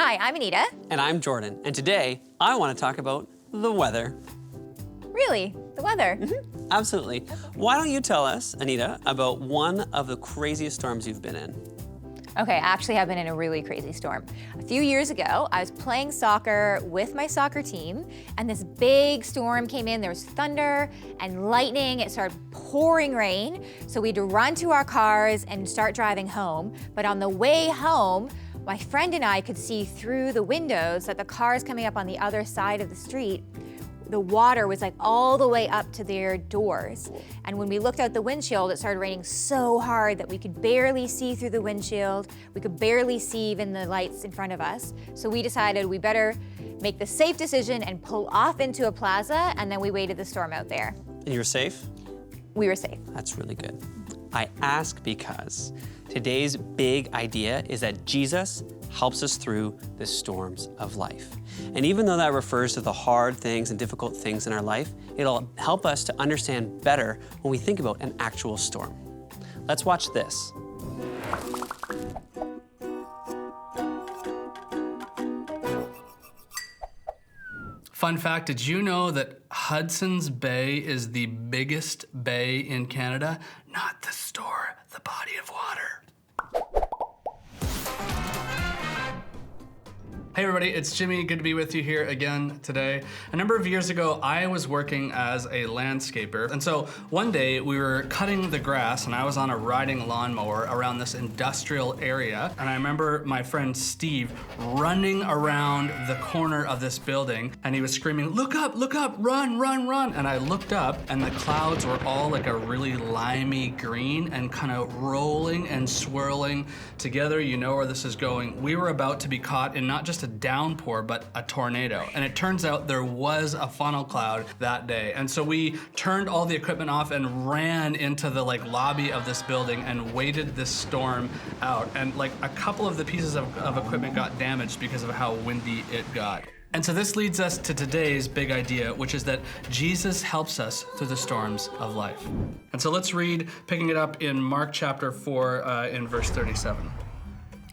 Hi, I'm Anita. And I'm Jordan, and today I want to talk about the weather. Really? The weather? Absolutely. Why don't you tell us, Anita, about one of the craziest storms you've been in? Okay, I actually have been in a really crazy storm. A few years ago, I was playing soccer with my soccer team, and this big storm came in. There was thunder and lightning. It started pouring rain, so we had to run to our cars and start driving home. But on the way home, my friend and I could see through the windows that the cars coming up on the other side of the street, the water was like all the way up to their doors. And when we looked out the windshield, it started raining so hard that we could barely see through the windshield. We could barely see even the lights in front of us. So we decided we better make the safe decision and pull off into a plaza, and then we waited the storm out there. And you were safe? We were safe. That's really good. I ask because today's big idea is that Jesus helps us through the storms of life. And even though that refers to the hard things and difficult things in our life, it'll help us to understand better when we think about an actual storm. Let's watch this. Fun fact, did you know that Hudson's Bay is the biggest bay in Canada? Not the store, the body of water. Hey everybody, it's Jimmy. Good to be with you here again today. A number of years ago, I was working as a landscaper. And so one day we were cutting the grass and I was on a riding lawnmower around this industrial area. And I remember my friend Steve running around the corner of this building and he was screaming, look up, run, run, run. And I looked up and the clouds were all like a really limey green and kind of rolling and swirling together. You know where this is going. We were about to be caught in not just a downpour, but a tornado. And it turns out there was a funnel cloud that day. And so we turned all the equipment off and ran into the lobby of this building and waited this storm out. And a couple of the pieces of equipment got damaged because of how windy it got. And so this leads us to today's big idea, which is that Jesus helps us through the storms of life. And so let's read, picking it up in Mark chapter 4 in verse 37.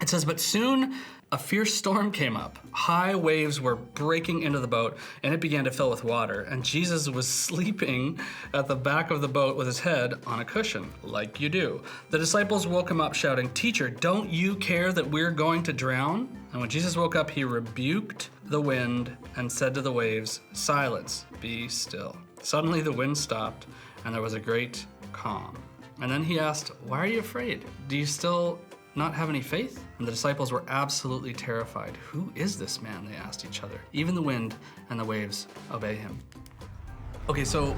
It says, but soon a fierce storm came up. High waves were breaking into the boat, and it began to fill with water. And Jesus was sleeping at the back of the boat with his head on a cushion, like you do. The disciples woke him up, shouting, Teacher, don't you care that we're going to drown? And when Jesus woke up, he rebuked the wind and said to the waves, Silence, be still. Suddenly the wind stopped, and there was a great calm. And then he asked, Why are you afraid? Do you still not have any faith? And the disciples were absolutely terrified. Who is this man? They asked each other. Even the wind and the waves obey him. Okay, so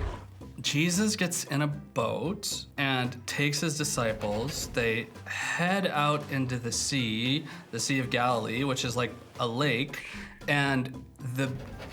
Jesus gets in a boat and takes his disciples. They head out into the Sea of Galilee, which is like a lake, and the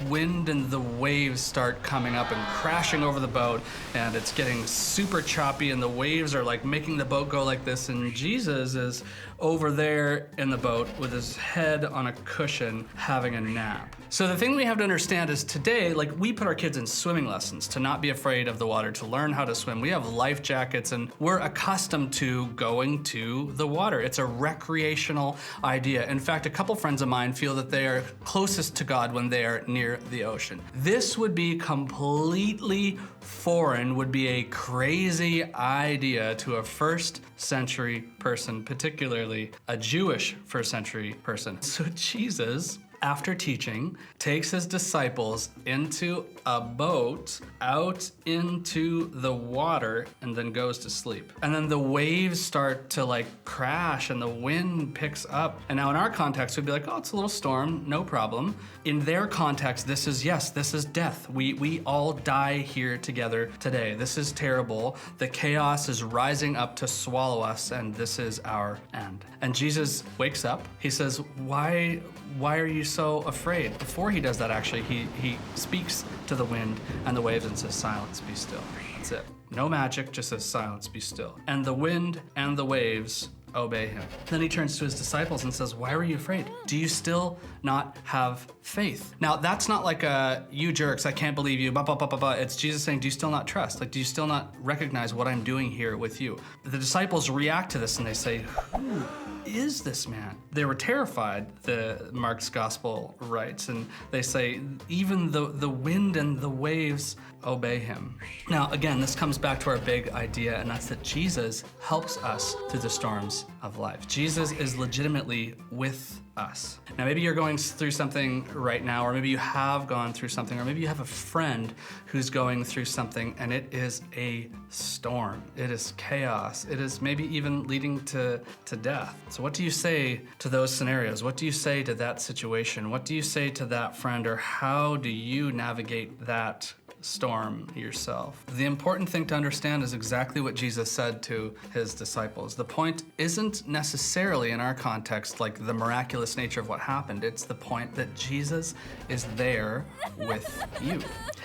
wind and the waves start coming up and crashing over the boat, and it's getting super choppy, and the waves are making the boat go like this, and Jesus is over there in the boat with his head on a cushion having a nap. So the thing we have to understand is today, we put our kids in swimming lessons to not be afraid of the water, to learn how to swim. We have life jackets and we're accustomed to going to the water. It's a recreational idea. In fact, a couple friends of mine feel that they are closest to God when they are near the ocean. This would be completely foreign, would be a crazy idea to a first century person, particularly a Jewish first century person. So Jesus, after teaching, takes his disciples into a boat out into the water and then goes to sleep. And then the waves start to crash and the wind picks up. And now in our context, we'd be like, oh, it's a little storm, no problem. In their context, this is death. We all die here together today. This is terrible. The chaos is rising up to swallow us, and this is our end. And Jesus wakes up. He says, why are you so afraid? Before he does that, actually, he speaks to the wind and the waves and says, silence, be still. That's it. No magic, just says, silence, be still. And the wind and the waves obey him. Then he turns to his disciples and says, why were you afraid? Do you still not have faith? Now, that's not like a, you jerks, I can't believe you, It's Jesus saying, do you still not trust? Do you still not recognize what I'm doing here with you? The disciples react to this and they say, who is this man? They were terrified, the Mark's gospel writes, and they say, even the wind and the waves obey him. Now, again, this comes back to our big idea, and that's that Jesus helps us through the storms of life. Jesus is legitimately with us. Now, maybe you're going through something right now, or maybe you have gone through something, or maybe you have a friend who's going through something, and it is a storm. It is chaos. It is maybe even leading to death. So what do you say to those scenarios? What do you say to that situation? What do you say to that friend, or how do you navigate that storm yourself? The important thing to understand is exactly what Jesus said to his disciples. The point isn't necessarily in our context like the miraculous nature of what happened. It's the point that Jesus is there with you.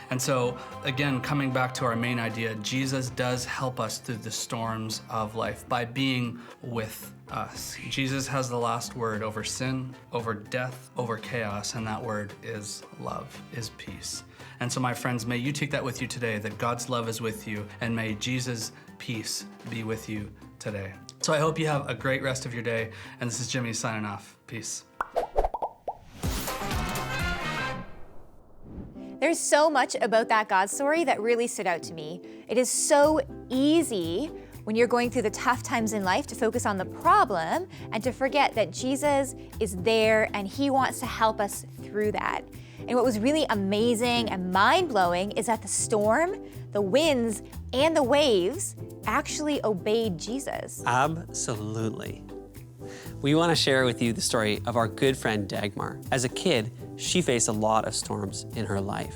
And so, again, coming back to our main idea, Jesus does help us through the storms of life by being with us. Jesus has the last word over sin, over death, over chaos, and that word is love, is peace. And so, my friends, may you take that with you today, that God's love is with you, and may Jesus' peace be with you today. So I hope you have a great rest of your day, and this is Jimmy signing off. Peace. There's so much about that God story that really stood out to me. It is so easy when you're going through the tough times in life to focus on the problem and to forget that Jesus is there and he wants to help us through that. And what was really amazing and mind-blowing is that the storm, the winds, and the waves actually obeyed Jesus. Absolutely. We want to share with you the story of our good friend Dagmar. As a kid, she faced a lot of storms in her life.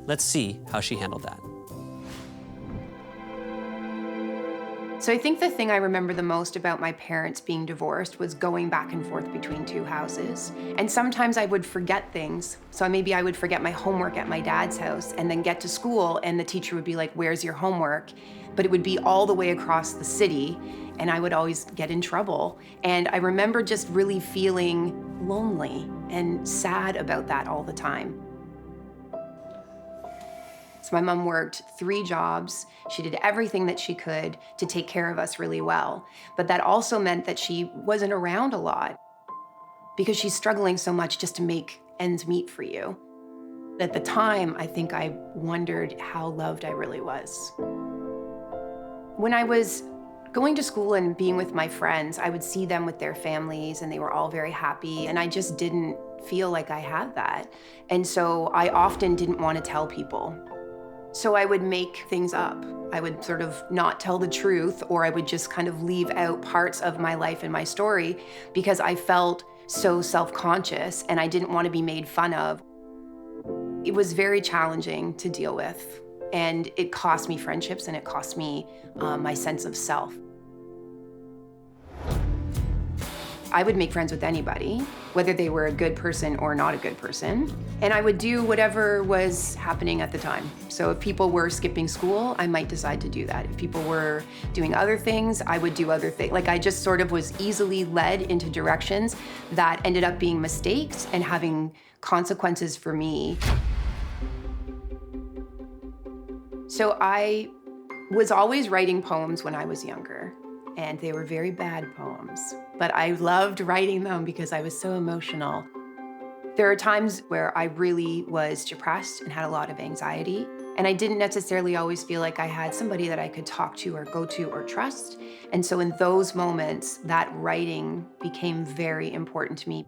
Let's see how she handled that. So I think the thing I remember the most about my parents being divorced was going back and forth between two houses. And sometimes I would forget things. So maybe I would forget my homework at my dad's house and then get to school and the teacher would be like, "Where's your homework?" But it would be all the way across the city and I would always get in trouble. And I remember just really feeling lonely and sad about that all the time. So my mom worked 3 jobs. She did everything that she could to take care of us really well. But that also meant that she wasn't around a lot because she's struggling so much just to make ends meet for you. At the time, I think I wondered how loved I really was. When I was going to school and being with my friends, I would see them with their families and they were all very happy, and I just didn't feel like I had that. And so I often didn't want to tell people. So I would make things up. I would sort of not tell the truth, or I would just kind of leave out parts of my life and my story because I felt so self-conscious and I didn't want to be made fun of. It was very challenging to deal with, and it cost me friendships and it cost me my sense of self. I would make friends with anybody, whether they were a good person or not a good person, and I would do whatever was happening at the time. So if people were skipping school, I might decide to do that. If people were doing other things, I would do other things. Like, I just sort of was easily led into directions that ended up being mistakes and having consequences for me. So I was always writing poems when I was younger, and they were very bad poems, but I loved writing them because I was so emotional. There are times where I really was depressed and had a lot of anxiety, and I didn't necessarily always feel like I had somebody that I could talk to or go to or trust. And so in those moments, that writing became very important to me.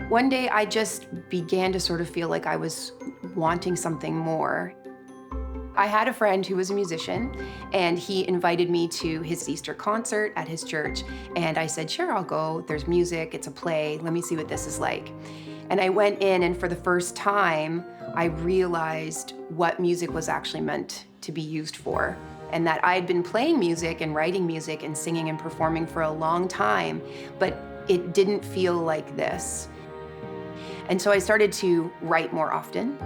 One day I just began to sort of feel like I was wanting something more. I had a friend who was a musician, and he invited me to his Easter concert at his church, and I said, sure, I'll go. There's music, it's a play, let me see what this is like. And I went in, and for the first time, I realized what music was actually meant to be used for, and that I had been playing music and writing music and singing and performing for a long time, but it didn't feel like this. And so I started to write more often,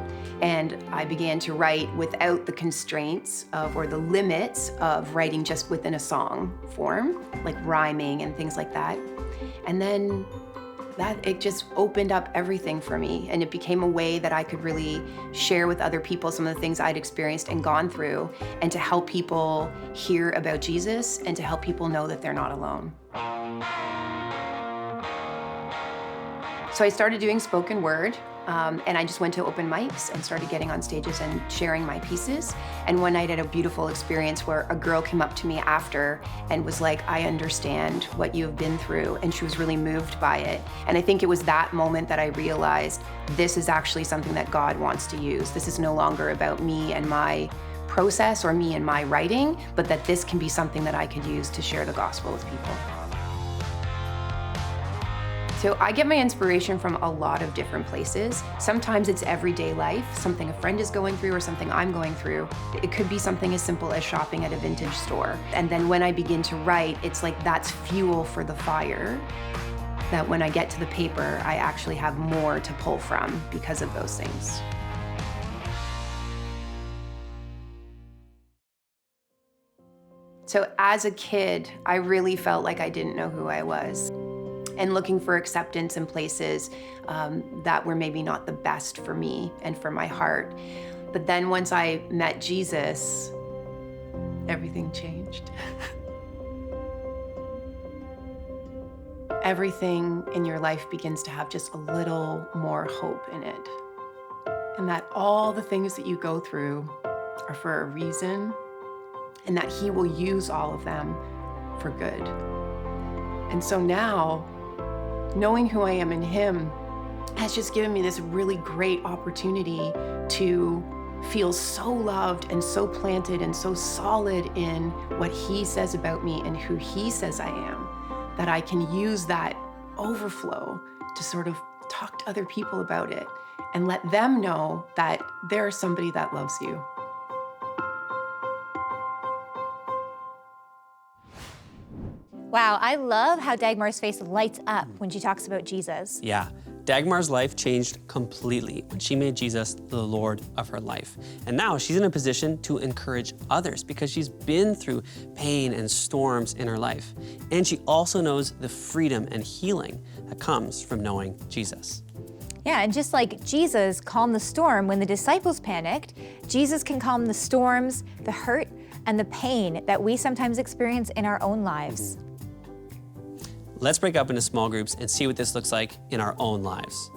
and I began to write without the constraints of, or the limits of, writing just within a song form, like rhyming and things like that. And then it just opened up everything for me, and it became a way that I could really share with other people some of the things I'd experienced and gone through, and to help people hear about Jesus and to help people know that they're not alone. So I started doing spoken word, and I just went to open mics and started getting on stages and sharing my pieces. And one night I had a beautiful experience where a girl came up to me after and was like, I understand what you have been through, and she was really moved by it. And I think it was that moment that I realized this is actually something that God wants to use. This is no longer about me and my process or me and my writing, but that this can be something that I could use to share the gospel with people. So I get my inspiration from a lot of different places. Sometimes it's everyday life, something a friend is going through or something I'm going through. It could be something as simple as shopping at a vintage store. And then when I begin to write, it's like that's fuel for the fire, that when I get to the paper, I actually have more to pull from because of those things. So as a kid, I really felt like I didn't know who I was, and looking for acceptance in places that were maybe not the best for me and for my heart. But then once I met Jesus, everything changed. Everything in your life begins to have just a little more hope in it. And that all the things that you go through are for a reason, and that He will use all of them for good. And so now, knowing who I am in Him has just given me this really great opportunity to feel so loved and so planted and so solid in what He says about me and who He says I am, that I can use that overflow to sort of talk to other people about it and let them know that there's somebody that loves you. Wow, I love how Dagmar's face lights up when she talks about Jesus. Yeah, Dagmar's life changed completely when she made Jesus the Lord of her life. And now she's in a position to encourage others because she's been through pain and storms in her life. And she also knows the freedom and healing that comes from knowing Jesus. Yeah, and just like Jesus calmed the storm when the disciples panicked, Jesus can calm the storms, the hurt, and the pain that we sometimes experience in our own lives. Let's break up into small groups and see what this looks like in our own lives.